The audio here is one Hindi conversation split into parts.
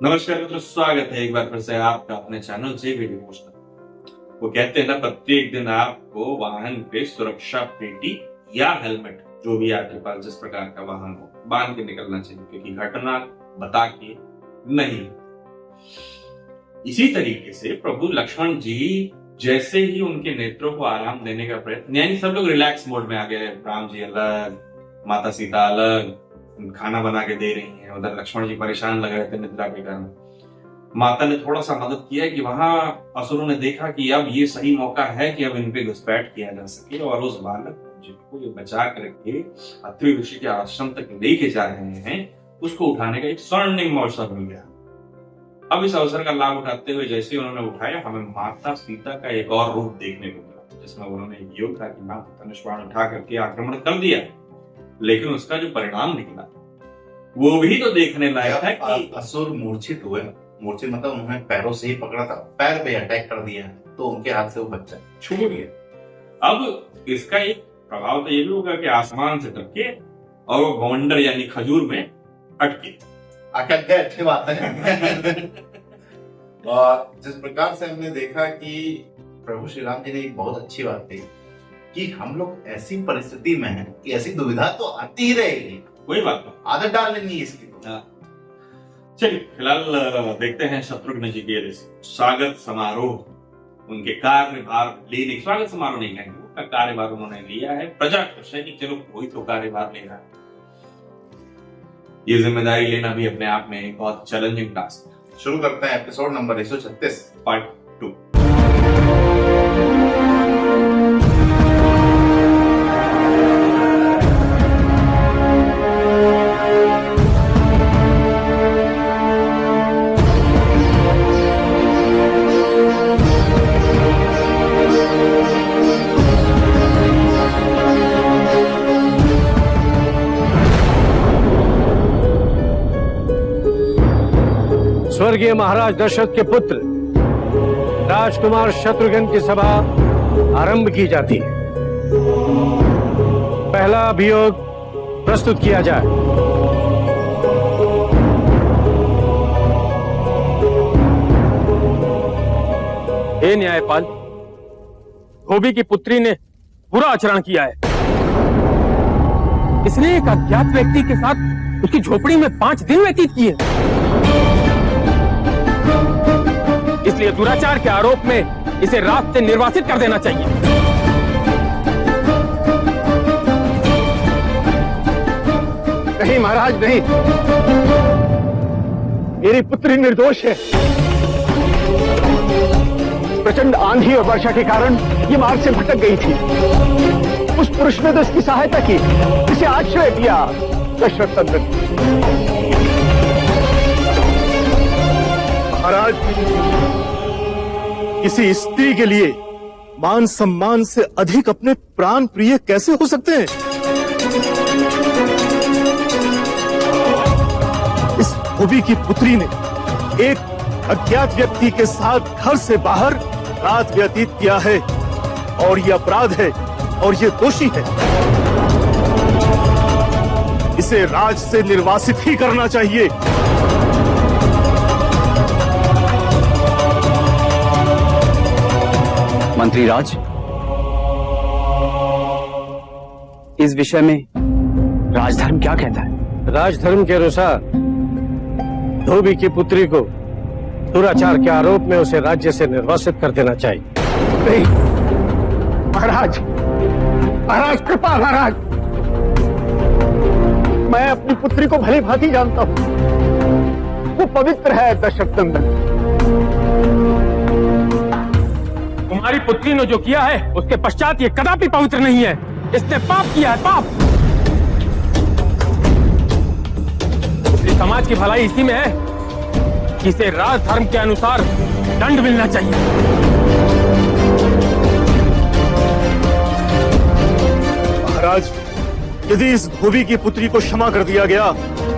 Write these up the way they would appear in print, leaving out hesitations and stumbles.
नमस्कार मित्रों, स्वागत है एक बार फिर से आपका अपने चैनल जे वी डिवोशनल। वो कहते हैं ना, प्रत्येक दिन आपको वाहन पे सुरक्षा पेटी या हेलमेट, जो भी आपके पास जिस प्रकार का वाहन हो, बांध के निकलना चाहिए, क्योंकि घटना बता के नहीं। इसी तरीके से प्रभु लक्ष्मण जी जैसे ही उनके नेत्रों को आराम देने का प्रयत्न, यानी सब लोग रिलैक्स मोड में आ गए, राम जी अलग, माता सीता अलग, खाना बना के दे रही हैं, उधर लक्ष्मण जी परेशान लग रहे थे निद्रा के कारण। माता ने थोड़ा सा मदद किया कि वहां असुरों ने देखा कि अब ये सही मौका है कि अब इन पे घुसपैठ किया जा सके, और उस बालक जिनको ये बचा करके अत्रि ऋषि के आश्रम तक लेके जा रहे हैं, उसको उठाने का एक स्वर्णिम अवसर मिल गया। अब इस अवसर का लाभ उठाते हुए जैसे उन्होंने उठाया, हमें माता सीता का एक और रूप देखने को मिला, जिसमें उन्होंने योग था कि माता धनुष बाण उठा करके आक्रमण कर दिया, लेकिन उसका जो परिणाम निकला वो भी तो देखने लायक है कि असुर मूर्छित हुए। मूर्छित मतलब उन्होंने पैरों से ही पकड़ा था, पैर पे अटैक कर दिया, तो उनके हाथ से वो बच्चा छूट गया। अब इसका एक प्रभाव तो ये भी होगा कि आसमान से टपके और वो गोंडर यानी खजूर में अटके। अटक गए, अच्छी बात है। और जिस प्रकार से हमने देखा कि प्रभु श्री राम जी ने एक बहुत अच्छी बात कही कि हम लोग ऐसी परिस्थिति में हैं कि ऐसी दुविधा तो आती ही रहेगी, कोई बात नहीं, आदत डाल लेनी है इसकी। चलिए फिलहाल देखते हैं शत्रुघ्न जी के स्वागत समारोह। उनके कार्यभार लेने, स्वागत समारोह नहीं कहेंगे, उनका कार्यभार उन्होंने लिया है। प्रजा खुश है कि चलो कोई तो कार्यभार ले रहा है। ये जिम्मेदारी लेना भी अपने आप में एक बहुत चैलेंजिंग टास्क है। शुरू करते हैं एपिसोड नंबर 136 पार्ट 2। स्वर्गीय महाराज दशरथ के पुत्र राजकुमार शत्रुघ्न की सभा आरंभ की जाती है। पहला अभियोग प्रस्तुत किया जाए। हे न्यायपाल, धोबी की पुत्री ने बुरा आचरण किया है। इसने एक अज्ञात व्यक्ति के साथ उसकी झोपड़ी में 5 दिन व्यतीत किए, इसलिए दुराचार के आरोप में इसे रात से निर्वासित कर देना चाहिए। नहीं महाराज, नहीं, मेरी पुत्री निर्दोष है। प्रचंड आंधी और वर्षा के कारण ये मार्ग से भटक गई थी। उस पुरुष ने तो इसकी सहायता की, इसे आश्रय दिया। दशरथ नंदन महाराज, किसी स्त्री के लिए मान सम्मान से अधिक अपने प्राण प्रिय कैसे हो सकते हैं? इस धोबी की पुत्री ने एक अज्ञात व्यक्ति के साथ घर से बाहर रात व्यतीत किया है, और यह अपराध है और यह दोषी है। इसे राज से निर्वासित ही करना चाहिए। मंत्री राज, इस विषय में राजधर्म क्या कहता है? राजधर्म के अनुसार धोबी की पुत्री को दुराचार के आरोप में उसे राज्य से निर्वासित कर देना चाहिए। नहीं महाराज, महाराज कृपा, महाराज, मैं अपनी पुत्री को भली भांति जानता हूं। वो पवित्र है दशरथ नंदन। तुम्हारी पुत्री ने जो किया है उसके पश्चात ये कदापि पवित्र नहीं है। इसने पाप किया है, पाप। इसलिए समाज की भलाई इसी में है कि इसे राजधर्म के अनुसार दंड मिलना चाहिए। महाराज, यदि इस धोबी की पुत्री को क्षमा कर दिया गया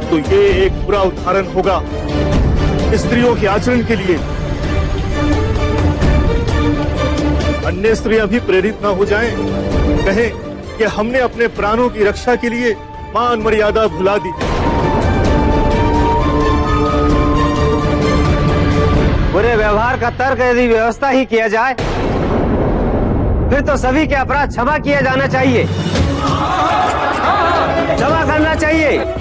तो ये एक बुरा उदाहरण होगा स्त्रियों के आचरण के लिए। अन्य स्त्रियां भी प्रेरित ना हो जाएं, कहें कि हमने अपने प्राणों की रक्षा के लिए मान मर्यादा भुला दी। बुरे व्यवहार का तर्क यदि व्यवस्था ही किया जाए फिर तो सभी के अपराध क्षमा किया जाना चाहिए, क्षमा करना चाहिए।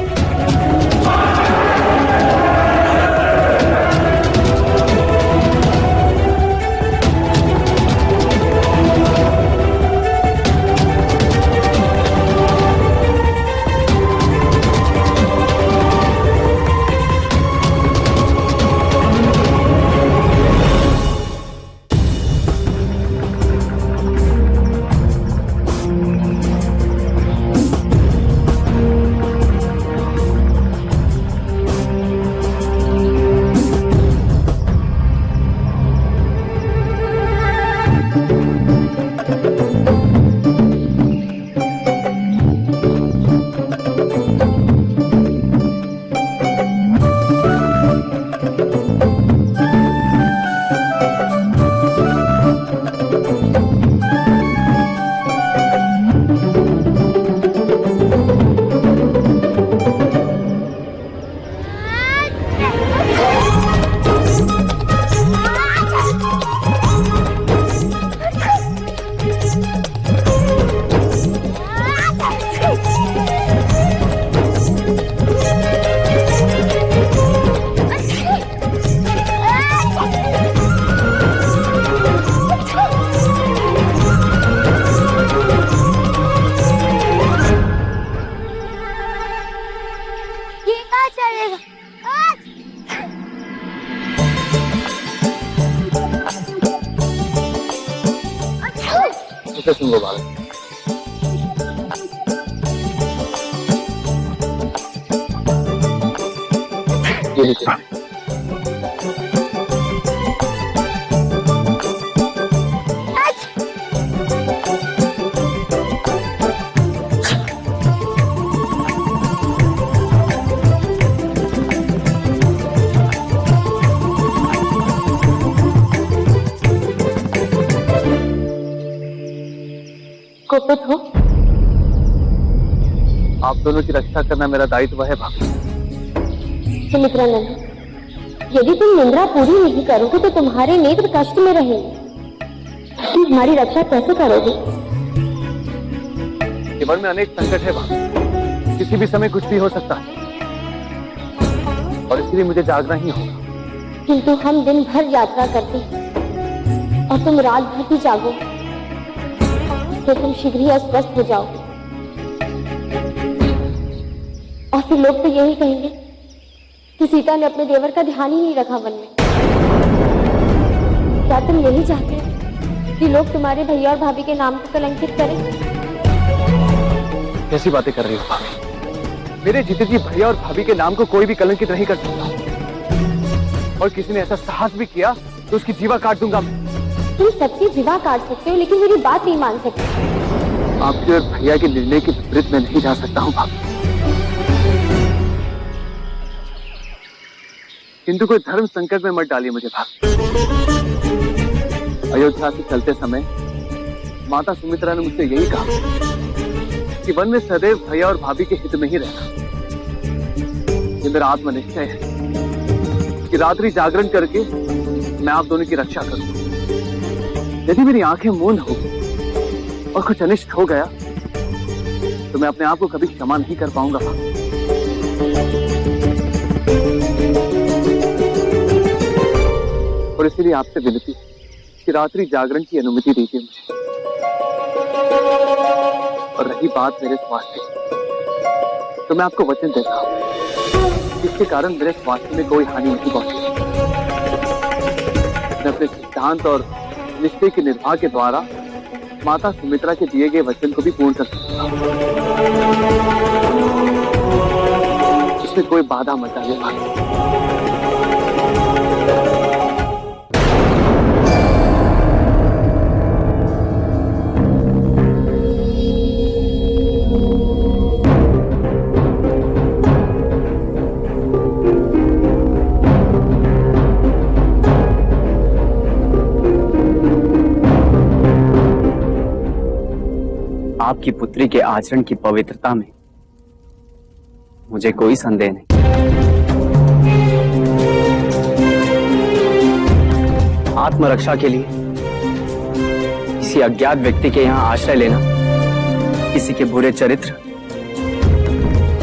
सुनो बालक, ये लीजिए। कुपित हो? आप दोनों की रक्षा करना मेरा दायित्व है भाभी। सुमित्रा नंदन, यदि तुम निंद्रा पूरी नहीं करोगे तो तुम्हारे नेत्र कष्ट में रहेंगे। तुम हमारी रक्षा कैसे करोगे? जीवन में अनेक संकट है भाभी, किसी भी समय कुछ भी हो सकता है और इसलिए मुझे जागना ही होगा। किंतु हम दिन भर यात्रा करते हैं और तुम रात भर भी जागो तो तुम शीघ्र ही अस्वस्थ हो जाओगे और फिर लोग तो यही कहेंगे कि सीता ने अपने देवर का ध्यान ही नहीं रखा वन में। क्या तुम यही चाहते हो कि लोग तुम्हारे भैया और भाभी के नाम को कलंकित करें? कैसी बातें कर रही हो भाभी? मेरे जीते जी भैया और भाभी के नाम को कोई भी कलंकित नहीं कर सकता और किसी ने ऐसा साहस भी किया तो उसकी जीवा काट दूंगा मैं। तुम सबकी जीवा काट सकते हो लेकिन मेरी बात नहीं मान सकते। आपके और भैया के निर्णय के विपरीत में नहीं जा सकता हूँ भाभी, किंतु कोई धर्म संकट में मत डालिए मुझे भाभी। अयोध्या से चलते समय माता सुमित्रा ने मुझसे यही कहा कि वन में सदैव भैया और भाभी के हित में ही रहना। ये मेरा आत्मनिश्चय है कि रात्रि जागरण करके मैं आप दोनों की रक्षा करूं। यदि मेरी आंखें मूंद हो और कुछ अनिष्ट हो गया तो मैं अपने आप को कभी क्षमा नहीं कर पाऊंगा। और इसीलिए आपसे विनती कि रात्रि जागरण की अनुमति दीजिए मुझे। और रही बात मेरे स्वास्थ्य की, तो मैं आपको वचन देता हूं जिसके कारण मेरे स्वास्थ्य में कोई हानि नहीं पहुंची। मैं अपने सिद्धांत और निश्चय के निर्वाह के द्वारा माता सुमित्रा के दिए गए वचन को भी पूर्ण कर सकता हूं। इसमें कोई बाधा मत डालिए भाई। आपकी पुत्री के आचरण की पवित्रता में मुझे कोई संदेह नहीं। आत्मरक्षा के लिए किसी अज्ञात व्यक्ति के यहाँ आश्रय लेना किसी के बुरे चरित्र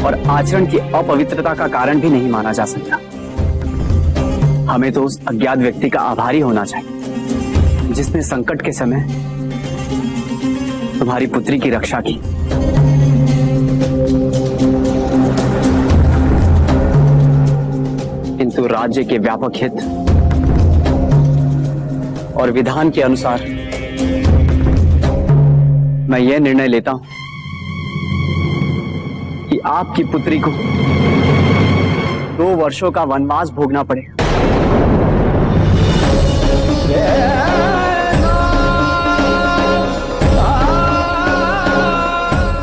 और आचरण की अपवित्रता का कारण भी नहीं माना जा सकता। हमें तो उस अज्ञात व्यक्ति का आभारी होना चाहिए जिसने संकट के समय तुम्हारी पुत्री की रक्षा की। किंतु राज्य के व्यापक हित और विधान के अनुसार मैं यह निर्णय लेता हूं कि आपकी पुत्री को 2 वर्षों का वनवास भोगना पड़ेगा।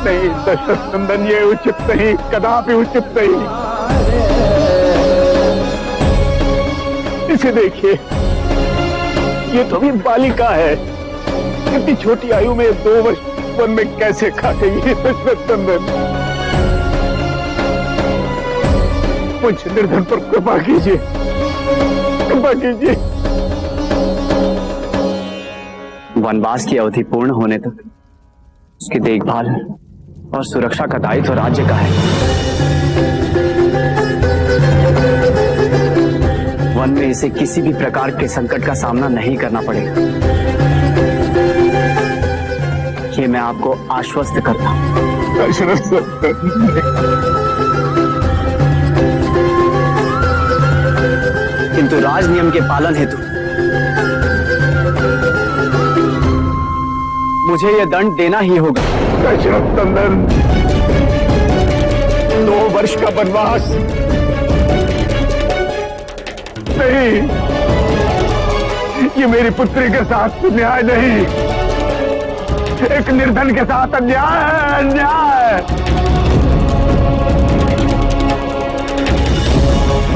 नहीं दशरथ नंदन, ये उचित नहीं, कदापि उचित नहीं। इसे देखिए, ये तो भी बालिका है। इतनी छोटी आयु में 2 वर्ष वन में कैसे काटेगी दशरथ नंदन? मुझ निर्धन पर कृपा कीजिए, कृपा कीजिए। वनवास की अवधि पूर्ण होने तक उसकी देखभाल और सुरक्षा का दायित्व राज्य का है। वन में इसे किसी भी प्रकार के संकट का सामना नहीं करना पड़ेगा, ये मैं आपको आश्वस्त करता हूं। किंतु राज नियम के पालन हेतु मुझे यह दंड देना ही होगा। दशरथ नंदन, 2 वर्ष का वनवास नहीं, ये मेरी पुत्री के साथ न्याय नहीं, एक निर्धन के साथ अन्याय है, अन्याय,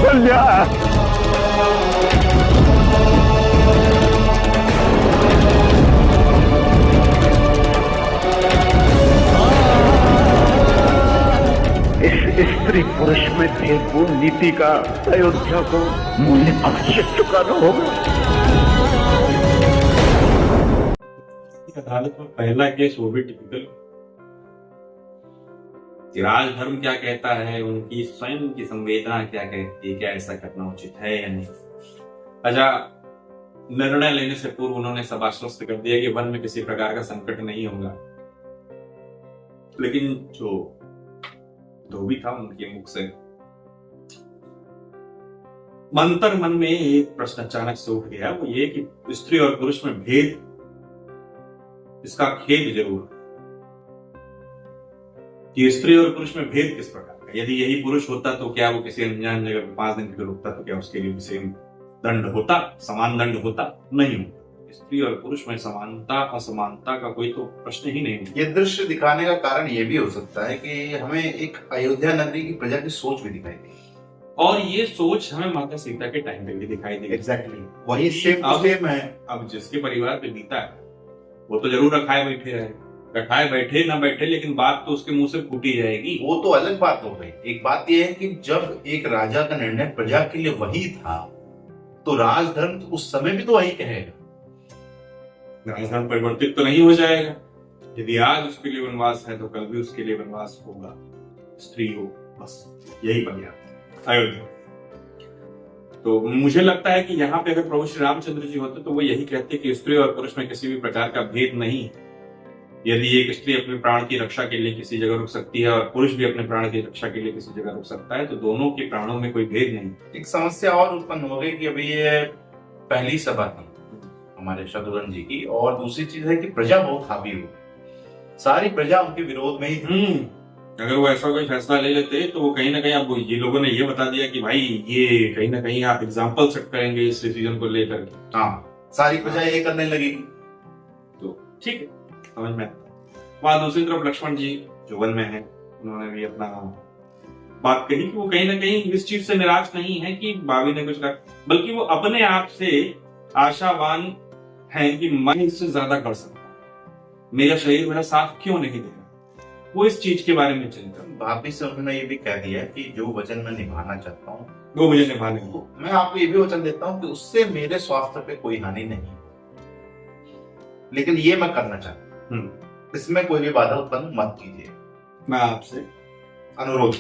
अन्याय। स्त्री पुरुष में भेदपूर्ण नीति का अयोध्या को मूल्य अवश्य चुकाना होगा। अदालत में पहला केस वो भी टिपिकल। राजधर्म क्या कहता है, उनकी स्वयं की संवेदना क्या कहती है, क्या ऐसा करना उचित है या नहीं। अच्छा, निर्णय लेने से पूर्व उन्होंने सब आश्वस्त कर दिया कि वन में किसी प्रकार का संकट नहीं होगा, लेकिन जो धोबी था उनके मुख से मंतर मन में एक प्रश्न अचानक से उठ गया। वो ये कि स्त्री और पुरुष में भेद, इसका खेद जरूर कि स्त्री और पुरुष में भेद किस प्रकार का। यदि यही पुरुष होता तो क्या वो किसी अनजान जगह पे 5 दिन के लिए रुकता तो क्या उसके लिए सेम दंड होता, समान दंड होता? नहीं होता। स्त्री और पुरुष में समानता असमानता का कोई तो प्रश्न ही नहीं। ये दृश्य दिखाने का कारण ये भी हो सकता है कि हमें एक अयोध्या नगरी की प्रजा की सोच भी दिखाई देगी, और ये सोच हमें माता सीता के टाइम पे भी दिखाई देगी। एग्जैक्टली वही सेम है। अब जिसके परिवार पे बीता है वो तो जरूर रखाए बैठे रहे, रखाए बैठे ना बैठे, लेकिन बात तो उसके मुंह से फूटी जाएगी। वो तो अलग बात हो गई। एक बात यह है कि जब एक राजा का निर्णय प्रजा के लिए वही था तो राजधर्म तो उस समय भी तो वही कहेगा। राजधर्म परिवर्तित तो नहीं हो जाएगा। यदि आज उसके लिए वनवास है तो कल भी उसके लिए वनवास होगा, स्त्री हो, बस यही बन गया अयोध्या। तो मुझे लगता है कि यहाँ पे अगर प्रभु श्री रामचंद्र जी होते तो वो यही कहते कि स्त्री और पुरुष में किसी भी प्रकार का भेद नहीं। यदि एक स्त्री अपने प्राण की रक्षा के लिए किसी जगह रुक सकती है और पुरुष भी अपने प्राण की रक्षा के लिए किसी जगह रुक सकता है, तो दोनों के प्राणों में कोई भेद नहीं। एक समस्या और उत्पन्न हो गई कि अभी ये पहली सभा थी हमारे शत्रुघ्न जी की, और दूसरी चीज है कि प्रजा बहुत हावी हो, सारी प्रजा उनके विरोध में ही थी। अगर वो ऐसा कोई फैसला ले लेते तो वो कहीं ना कहीं अब ये लोगों ने ये बता दिया कि भाई ये कहीं ना कहीं आप एग्जाम्पल सेट करेंगे इस डिसीजन को लेकर के। हाँ, सारी प्रजा ये करने लगी तो ठीक है, समझ में आता। वहां दूसरी तरफ लक्ष्मण जी जो वन में है, उन्होंने भी अपना बात कही कि वो कहीं ना कहीं इस चीज से निराश नहीं है कि भाभी ने कुछ कहा, बल्कि वो अपने आप से आशावान है कि मैं इससे ज्यादा कर सकता, मेरा शरीर मेरा साथ क्यों नहीं दे रहा। वो इस चीज के बारे में चिंता। भाभी से उन्होंने ये भी कह दिया कि जो वचन मैं निभाना चाहता हूँ वो मुझे निभाने हैं। तो मैं आपको ये भी वचन देता हूँ कि उससे मेरे स्वास्थ्य पे कोई हानि नहीं, लेकिन ये मैं करना चाहता हूँ, इसमें कोई भी बाधा उत्पन्न मत कीजिए, मैं आपसे अनुरोध।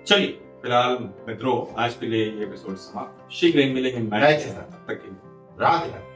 चलिए फिलहाल मित्रों आज के लिए ये एपिसोड समाप्त। शीघ्र ही मिलेंगे राधे राधे। तक के लिए। राधे राधे।